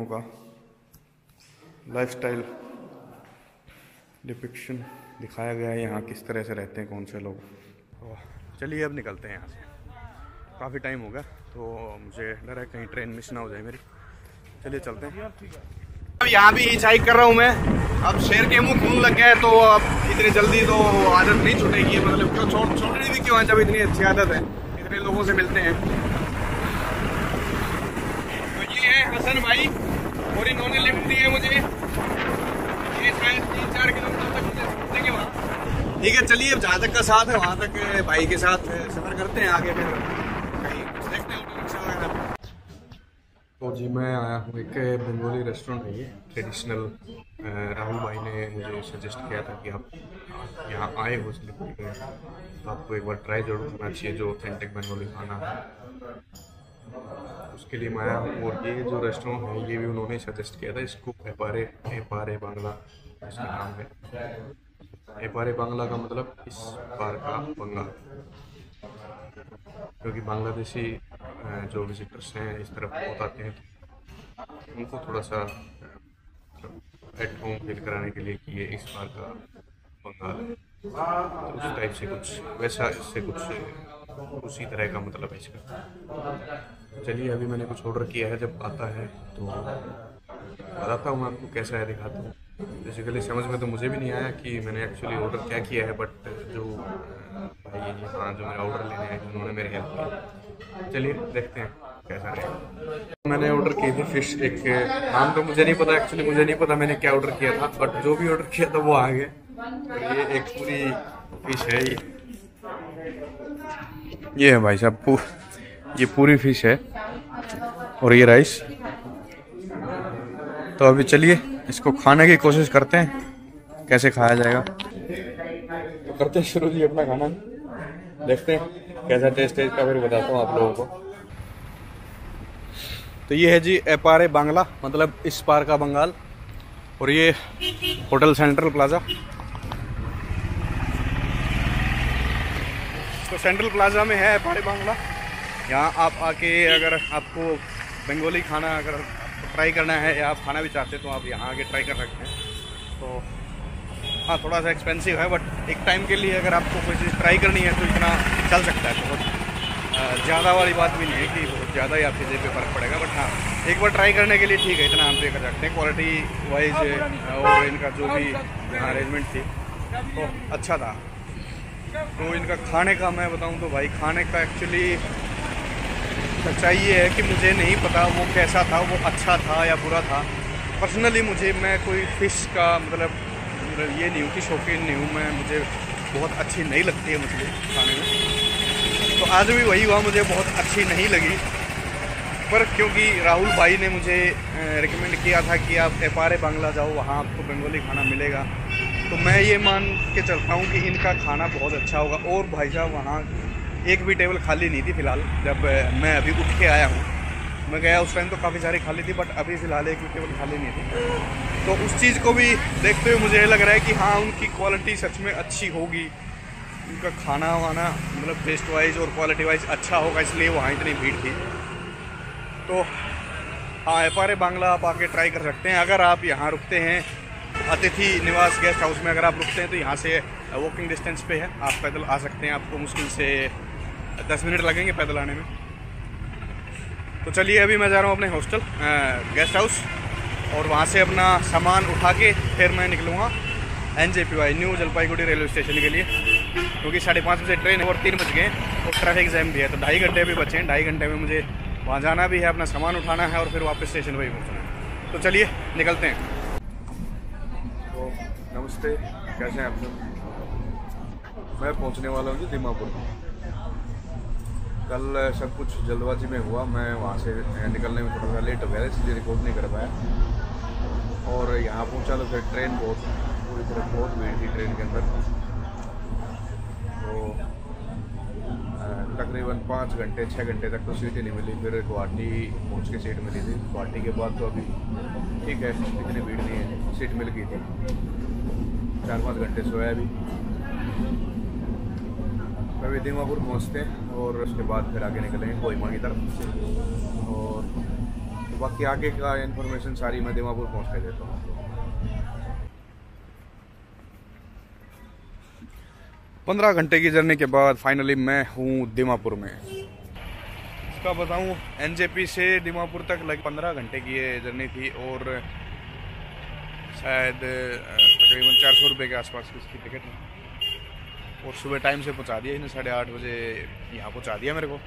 का lifestyle depiction दिखाया गया है, यहाँ किस तरह से रहते हैं कौन से लोग। तो चलिए अब निकलते हैं यहाँ से, काफ़ी टाइम हो गया तो मुझे डर है कहीं ट्रेन मिस ना हो जाए मेरी। चलिए चलते हैं। अब यहाँ भी हिचहाइक कर रहा हूँ मैं। अब शेर के मुंह खून लग गया है तो अब इतनी जल्दी तो आदत नहीं छूटेगी, मतलब क्यों छोड़नी भी क्यों है जब इतनी अच्छी आदत है, इतने लोगों से मिलते हैं। तो ये है हसन भाई और इन्होंने लिफ्ट दी है मुझे, ये शायद 3-4 किलोमीटर तक देंगे वहाँ। ठीक है चलिए, अब जहाँ तक का साथ है वहाँ तक भाई के साथ सफर करते हैं, आगे फिर कहीं देखते हैं ऑटो रिक्शा वगैरह। तो जी मैं आया हूँ एक बंगाली रेस्टोरेंट है, ये ट्रेडिशनल। राहुल भाई ने मुझे सजेस्ट किया था कि आप यहाँ आए हो इसलिए तो आपको एक बार ट्राई जरूर करना चाहिए जो ऑथेंटिक बंगाली खाना है, उसके लिए मैं आया हूँ। और ये जो रेस्टोरेंट है ये भी उन्होंने सजेस्ट किया था, इसको एपारे बांग्ला इसका नाम है। एपारे बांग्ला का मतलब इस पार का बंगाल, क्योंकि बांग्लादेशी जो विजिटर्स हैं इस तरफ बहुत आते हैं तो उनको थोड़ा सा एट होम फील कराने के लिए कि ये इस पार का बंगाल है, तो उस टाइप से कुछ वैसा, इससे कुछ उसी तरह का मतलब है इसका। चलिए अभी मैंने कुछ ऑर्डर किया है, जब आता है तो बताता हूँ आपको कैसा है, दिखाता हूँ। बेसिकली समझ में तो मुझे भी नहीं आया कि मैंने एक्चुअली ऑर्डर क्या किया है, बट जो भाई हाँ जो मेरा ऑर्डर लेने आए उन्होंने मेरी हेल्प की। चलिए देखते हैं कैसा रहेगा। मैंने ऑर्डर की थी फिश, एक नाम तो मुझे नहीं पता, एक्चुअली मुझे नहीं पता मैंने क्या ऑर्डर किया था, बट जो भी ऑर्डर किया था वो आ गया। और ये एक पूरी फिश है, ये है भाई साहब, ये पूरी फिश है और ये राइस। तो अभी चलिए इसको खाने की कोशिश करते हैं, कैसे खाया जाएगा। तो करते हैं शुरू जी अपना खाना, देखते हैं कैसा टेस्ट है इसका, फिर बताता हूँ आप लोगों को। तो ये है जी एपारे बांग्ला, मतलब इस पार का बंगाल, और ये होटल सेंट्रल प्लाजा। तो सेंट्रल प्लाजा में है एपारे बांग्ला। यहाँ आप आके अगर आपको बंगाली खाना अगर ट्राई करना है या आप खाना भी चाहते हैं तो आप यहाँ आके ट्राई कर सकते हैं। तो हाँ थोड़ा सा एक्सपेंसिव है, बट एक टाइम के लिए अगर आपको कोई चीज़ ट्राई करनी है तो इतना चल सकता है। बहुत ज़्यादा वाली बात भी नहीं है कि बहुत ज़्यादा ही आपकी जेब पे फर्क पड़ेगा, बट हाँ एक बार ट्राई करने के लिए ठीक है, इतना हम पे कर सकते हैं। क्वालिटी वाइज और इनका जो भी यहाँ अरेंजमेंट थी तो अच्छा था। तो इनका खाने का मैं बताऊँ तो भाई खाने का एक्चुअली सच्चाई ये है कि मुझे नहीं पता वो कैसा था, वो अच्छा था या बुरा था। पर्सनली मैं कोई फ़िश का मतलब ये नहीं हूँ कि शौकीन नहीं हूँ मैं, मुझे बहुत अच्छी नहीं लगती है मछली खाने में। तो आज भी वही हुआ, मुझे बहुत अच्छी नहीं लगी, पर क्योंकि राहुल भाई ने मुझे रिकमेंड किया था कि आप एपारे बांग्ला जाओ, वहाँ आपको बंगाली खाना मिलेगा, तो मैं ये मान के चलता हूँ कि इनका खाना बहुत अच्छा होगा। और भाई साहब वहाँ एक भी टेबल खाली नहीं थी फ़िलहाल, जब मैं अभी उठ के आया हूँ। मैं गया उस टाइम तो काफ़ी सारी खाली थी, बट अभी फ़िलहाल एक भी टेबल खाली नहीं थी। तो उस चीज़ को भी देखते हुए मुझे लग रहा है कि हाँ उनकी क्वालिटी सच में अच्छी होगी, उनका खाना वाना मतलब टेस्ट वाइज और क्वालिटी वाइज अच्छा होगा, इसलिए वहाँ इतनी भीड़ थी। तो हाँ एपारे बांग्ला आप आके ट्राई कर सकते हैं। अगर आप यहाँ रुकते हैं अतिथि निवास गेस्ट हाउस में, अगर आप रुकते हैं तो यहाँ से वॉकिंग डिस्टेंस पे है, आप पैदल आ सकते हैं। आपको मुश्किल से 10 मिनट लगेंगे पैदल आने में। तो चलिए अभी मैं जा रहा हूँ अपने हॉस्टल गेस्ट हाउस, और वहाँ से अपना सामान उठा के फिर मैं निकलूँगा NJPY new Jalpaiguri railway station के लिए, क्योंकि 5:30 बजे ट्रेन है और 3 बज गए और ट्रैफिक जैम भी है। तो 2.5 घंटे भी बचे हैं, 2.5 घंटे में मुझे वहाँ जाना भी है, अपना सामान उठाना है और फिर वापस स्टेशन पर ही पहुँचना है। तो चलिए निकलते हैं। तो नमस्ते, कैसे हैं आप सब। मैं पहुँचने वाला हूँ जी दीमापुर। कल सब कुछ जल्दबाजी में हुआ, मैं वहाँ से निकलने में थोड़ा सा लेट हो गया, इसलिए रिकॉर्ड नहीं कर पाया। और यहाँ पहुँचा तो फिर ट्रेन पूरी तरह बहुत भीड़ थी ट्रेन के अंदर। तो तकरीबन 6 घंटे तक तो सीट ही नहीं मिली। फिर गुवाहाटी पहुँच के सीट मिली थी। गुवाहाटी के बाद तो अभी ठीक है, इतनी भीड़ नहीं है, सीट मिल गई थी। 4-5 घंटे सोया भी। अभी दीमापुर पहुँचते हैं और उसके बाद फिर आगे निकलेंगे कोहिमा की तरफ। और बाकी आगे का इन्फॉर्मेशन सारी मैं दीमापुर पहुँच कर देता हूँ। 15 घंटे की जर्नी के बाद फाइनली मैं हूँ दीमापुर में। इसका बताऊँ, एनजेपी से दीमापुर तक लगभग 15 घंटे की ये जर्नी थी और शायद तकरीबन 400 रुपये के आसपास की इसकी टिकट है। और सुबह टाइम से पहुँचा दिया इन्हें, 8:30 बजे यहाँ पहुँचा दिया मेरे को।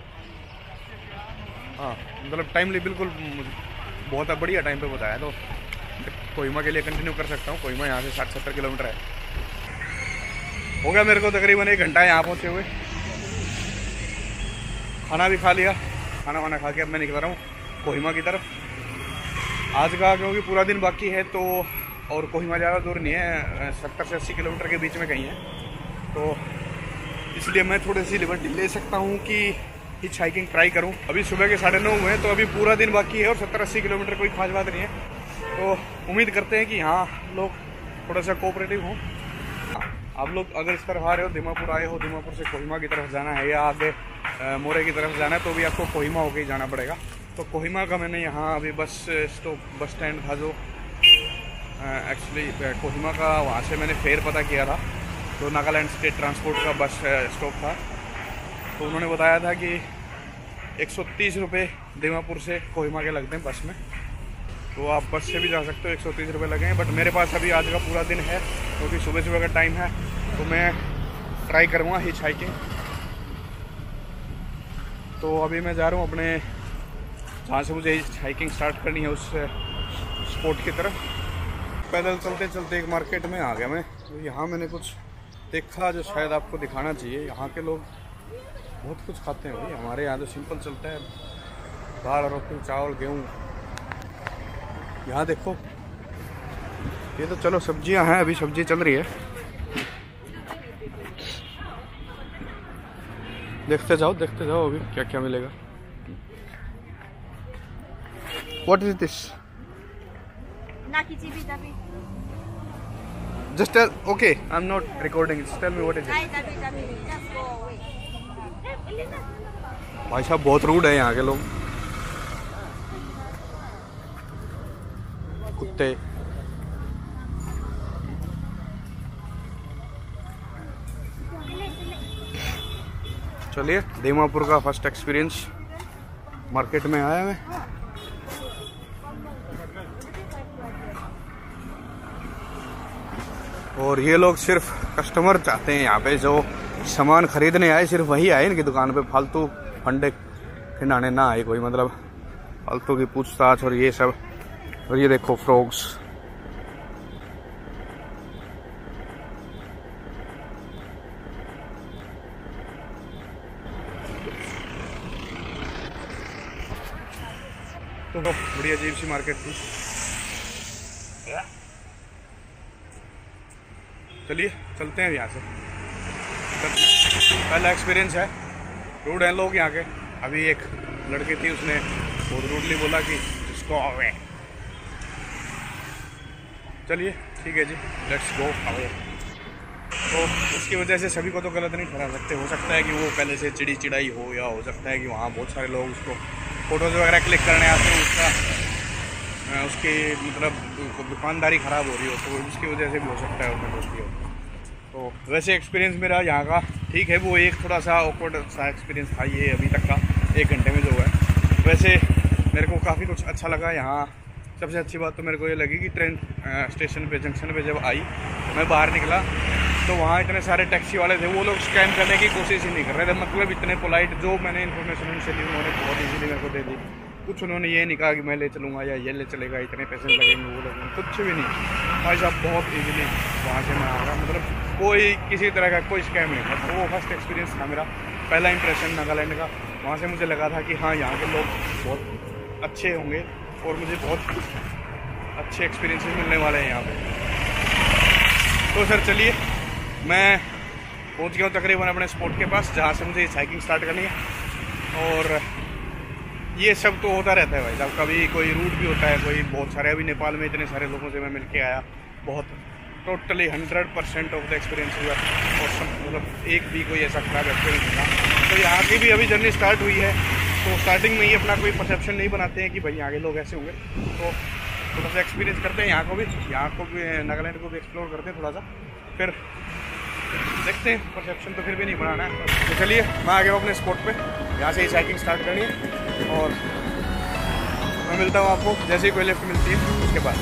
हाँ मतलब टाइमली, बिल्कुल बहुत बढ़िया टाइम पे पहुँचाया। तो कोहिमा के लिए कंटिन्यू कर सकता हूँ। कोहिमा यहाँ से 60-70 किलोमीटर है। हो गया मेरे को तकरीबन 1 घंटा यहाँ पहुँचे हुए। खाना भी खा लिया, खाना वाना खा के अब मैं निकल रहा हूँ कोहिमा की तरफ आज का, क्योंकि पूरा दिन बाकी है। तो और कोहिमा ज़्यादा दूर नहीं है, 70 से 80 किलोमीटर के बीच में कहीं है। तो इसलिए मैं थोड़ी सी लिबर्टी ले सकता हूँ कि हिच हाइकिंग ट्राई करूँ। अभी सुबह के 9:30 हुए हैं, तो अभी पूरा दिन बाकी है और 70-80 किलोमीटर कोई खास बात नहीं है। तो उम्मीद करते हैं कि यहाँ लोग थोड़ा सा कोऑपरेटिव हों। आप लोग अगर इस तरफ आ रहे हो, दीमापुर आए हो, दीमापुर से कोहिमा की तरफ जाना है या आगे मोरे की तरफ जाना है, तो भी आपको कोहिमा होके ही जाना पड़ेगा। तो कोहिमा का मैंने यहाँ अभी बस स्टैंड था जो एक्चुअली कोहिमा का, वहाँ से मैंने फेयर पता किया था, तो नागालैंड स्टेट ट्रांसपोर्ट का बस स्टॉप था। तो उन्होंने बताया था कि 130 रुपये दीमापुर से कोहिमा के लगते हैं बस में। तो आप बस से भी जा सकते हो, 130 रुपये लगेंगे। बट मेरे पास अभी आज का पूरा दिन है, क्योंकि सुबह का टाइम है, तो मैं ट्राई करूँगा हिच हाइकिंग। तो अभी मैं जा रहा हूँ अपने जहाँ से मुझे हिच हाइकिंग स्टार्ट करनी है उस स्पॉट की तरफ। पैदल चलते चलते एक मार्केट में आ गया मैं। तो यहाँ मैंने कुछ देखा जो शायद आपको दिखाना चाहिए। यहाँ के लोग बहुत कुछ खाते हैं भाई। हमारे यहाँ तो सिंपल चलता है, दाल रोटी चावल गेहूँ। यहाँ देखो, ये तो चलो सब्जियां हैं, अभी सब्जी चल रही है। देखते जाओ अभी क्या क्या मिलेगा। What is this? Just tell. Okay, I'm not recording. Just tell me what is it. भाई साहब बहुत रूड है यहाँ के लोग, कुत्ते। चलिए, दीमापुर का फर्स्ट एक्सपीरियंस मार्केट में आया मैं। और ये लोग सिर्फ कस्टमर चाहते हैं यहाँ पे, जो सामान खरीदने आए सिर्फ वही आए इनकी दुकान पे। फालतू फंडे खिंडाने ना आए कोई, मतलब फालतू की पूछताछ और ये सब। और ये देखो फ्रॉग्स, तो बड़ी अजीब सी मार्केट थी। चलिए चलते हैं यहाँ से। पहला एक्सपीरियंस है, रूड हैं लोग यहाँ के। अभी एक लड़की थी, उसने बहुत रूडली बोला कि इसको अवे। चलिए ठीक है जी, लेट्स गो अवे। तो उसकी वजह से सभी को तो गलत नहीं ठहरा सकते। हो सकता है कि वो पहले से चिड़ी चिड़ाई हो, या हो सकता है कि वहाँ बहुत सारे लोग उसको फ़ोटोज़ वगैरह क्लिक करने आते हैं, उसकी मतलब दुकानदारी ख़राब हो रही हो, तो उसकी वजह से भी हो सकता है उसमें दोस्ती हो। तो वैसे एक्सपीरियंस मेरा यहाँ का ठीक है। वो एक थोड़ा सा ऑकवर्ड सा एक्सपीरियंस था ये अभी तक का 1 घंटे में जो हुआ है। वैसे मेरे को काफ़ी कुछ अच्छा लगा यहाँ। सबसे अच्छी बात तो मेरे को ये लगी कि ट्रेन स्टेशन पे, जंक्शन पे जब आई, मैं बाहर निकला तो वहाँ इतने सारे टैक्सी वाले थे, वो लोग स्कैम करने की कोशिश ही नहीं कर रहे थे। मतलब इतने पोलाइट, जो मैंने इन्फॉर्मेशन उनसे ली उन्होंने बहुत ईजीली मेरे को दे दी। कुछ उन्होंने ये नहीं कहा कि मैं ले चलूँगा या ये ले चलेगा, इतने पैसे लगेंगे, वो लगेंगे, कुछ भी नहीं। भाई साहब बहुत ईजीली वहाँ से मैं आ रहा, मतलब कोई किसी तरह का कोई स्कैम नहीं था। तो वो फर्स्ट एक्सपीरियंस था मेरा, पहला इंप्रेशन नागालैंड का। वहाँ से मुझे लगा था कि हाँ, यहाँ के लोग बहुत अच्छे होंगे और मुझे बहुत अच्छे एक्सपीरियंसेस मिलने वाले हैं यहाँ पे। तो सर चलिए, मैं पहुँच गया हूँ तकरीबन अपने स्पॉट के पास, जहाँ से मुझे हाइकिंग स्टार्ट करनी है। और ये सब तो होता रहता है भाई साहब, कभी कोई रूट भी होता है, कोई बहुत सारे। अभी नेपाल में इतने सारे लोगों से मैं मिल के आया, बहुत टोटली 100% ऑफ द एक्सपीरियंस हुआ। और मतलब एक भी कोई ऐसा खराब एक्सपीरियंस नहीं था। तो यहाँ की भी अभी जर्नी स्टार्ट हुई है। तो स्टार्टिंग में ही अपना कोई परसेप्शन नहीं बनाते हैं कि भाई यहाँ के लोग ऐसे होंगे, तो थोड़ा सा एक्सपीरियंस करते हैं यहाँ को भी नागालैंड को भी एक्सप्लोर करते हैं थोड़ा सा, फिर देखते हैं। परसेप्शन तो फिर भी नहीं बनाना है। तो चलिए मैं आ गया हूँ अपने स्पॉट पे, यहाँ से ही साइकिलिंग स्टार्ट करनी है और मैं मिलता हूँ आपको जैसे ही कोई लिफ्ट मिलती है उसके बाद।